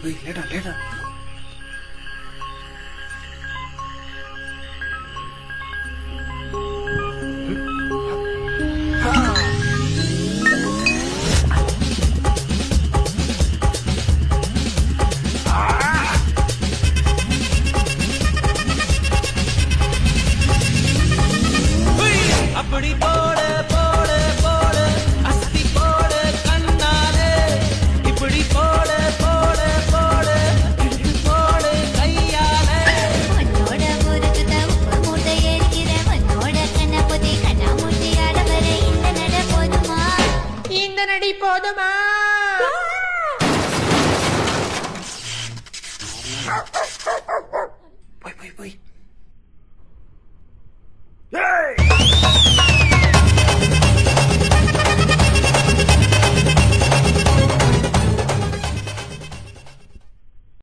லேடா லேடா. அப்படி போட போட போட அஸ்தி போட கண்ணாலே இப்படி போட போட போட இழுத்து போட கையாலே உன்னோட ஊருக்கு உப்பு மூட்டை எரிக்கிற உன்னோட கண்ண புதி கண்ணா மூட்டி ஆடவரை இந்த நட போதுமா இந்த நடி போதுமா?